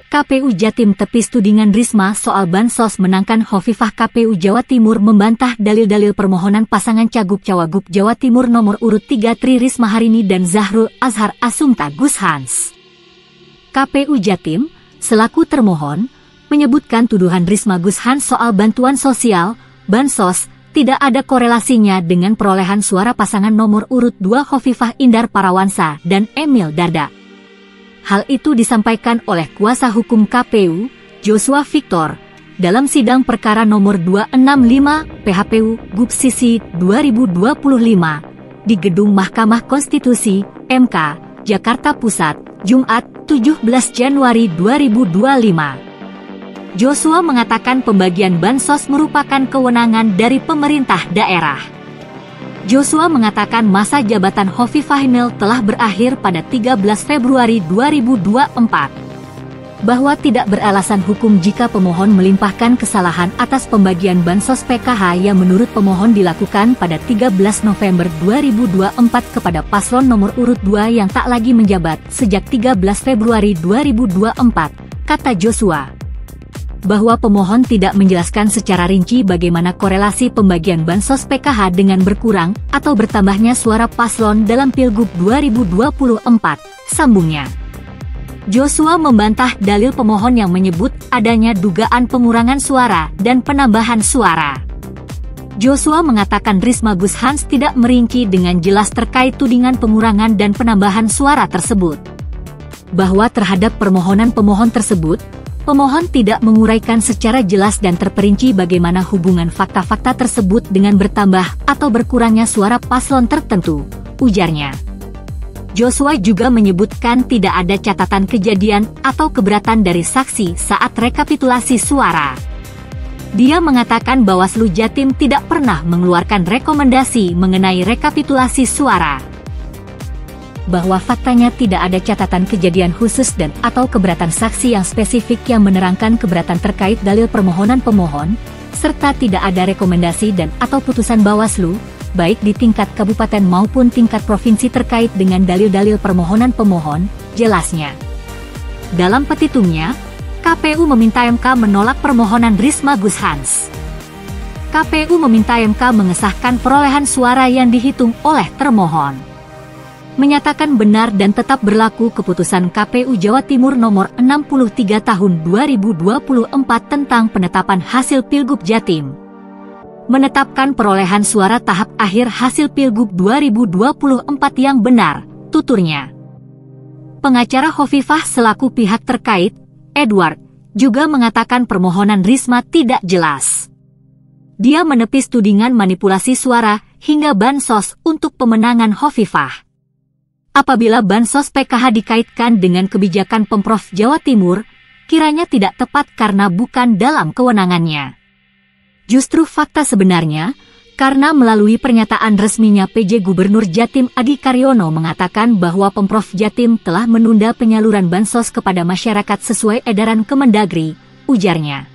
KPU Jatim tepis tudingan Risma soal bansos menangkan Hovifah. KPU Jawa Timur membantah dalil-dalil permohonan pasangan Cagup-Cawagup Jawa Timur nomor urut 3 Tri Risma Harini dan Zahrul Azhar Asumta Gus Hans. KPU Jatim, selaku termohon, menyebutkan tuduhan Risma Gus Hans soal bantuan sosial, bansos, tidak ada korelasinya dengan perolehan suara pasangan nomor urut 2 Hovifah Indar Parawansa dan Emil Dardak. Hal itu disampaikan oleh kuasa hukum KPU, Joshua Victor, dalam sidang perkara nomor 265 PHPU GUPSISI 2025 di Gedung Mahkamah Konstitusi, MK, Jakarta Pusat, Jumat, 17 Januari 2025. Joshua mengatakan pembagian bansos merupakan kewenangan dari pemerintah daerah. Joshua mengatakan masa jabatan Hovifah Emil telah berakhir pada 13 Februari 2024. Bahwa tidak beralasan hukum jika pemohon melimpahkan kesalahan atas pembagian bansos PKH yang menurut pemohon dilakukan pada 13 November 2024 kepada paslon nomor urut 2 yang tak lagi menjabat sejak 13 Februari 2024, kata Joshua. Bahwa pemohon tidak menjelaskan secara rinci bagaimana korelasi pembagian bansos PKH dengan berkurang atau bertambahnya suara paslon dalam Pilgub 2024, sambungnya. Joshua membantah dalil pemohon yang menyebut adanya dugaan pengurangan suara dan penambahan suara. Joshua mengatakan Risma Gus Hans tidak merinci dengan jelas terkait tudingan pengurangan dan penambahan suara tersebut. Bahwa terhadap permohonan pemohon tersebut, pemohon tidak menguraikan secara jelas dan terperinci bagaimana hubungan fakta-fakta tersebut dengan bertambah atau berkurangnya suara paslon tertentu, ujarnya. Joshua juga menyebutkan tidak ada catatan kejadian atau keberatan dari saksi saat rekapitulasi suara. Dia mengatakan Bawaslu Jatim tidak pernah mengeluarkan rekomendasi mengenai rekapitulasi suara. Bahwa faktanya tidak ada catatan kejadian khusus dan atau keberatan saksi yang spesifik yang menerangkan keberatan terkait dalil permohonan pemohon, serta tidak ada rekomendasi dan atau putusan Bawaslu, baik di tingkat kabupaten maupun tingkat provinsi terkait dengan dalil-dalil permohonan pemohon, jelasnya. Dalam petitumnya, KPU meminta MK menolak permohonan Risma Gus Hans. KPU meminta MK mengesahkan perolehan suara yang dihitung oleh termohon. Menyatakan benar dan tetap berlaku keputusan KPU Jawa Timur nomor 63 tahun 2024 tentang penetapan hasil Pilgub Jatim. Menetapkan perolehan suara tahap akhir hasil Pilgub 2024 yang benar, tuturnya. Pengacara Hovifah selaku pihak terkait, Edward, juga mengatakan permohonan Risma tidak jelas. Dia menepis tudingan manipulasi suara hingga bansos untuk pemenangan Hovifah. Apabila bansos PKH dikaitkan dengan kebijakan Pemprov Jawa Timur, kiranya tidak tepat karena bukan dalam kewenangannya. Justru fakta sebenarnya, karena melalui pernyataan resminya PJ Gubernur Jatim Adi Karyono mengatakan bahwa Pemprov Jatim telah menunda penyaluran bansos kepada masyarakat sesuai edaran Kemendagri, ujarnya.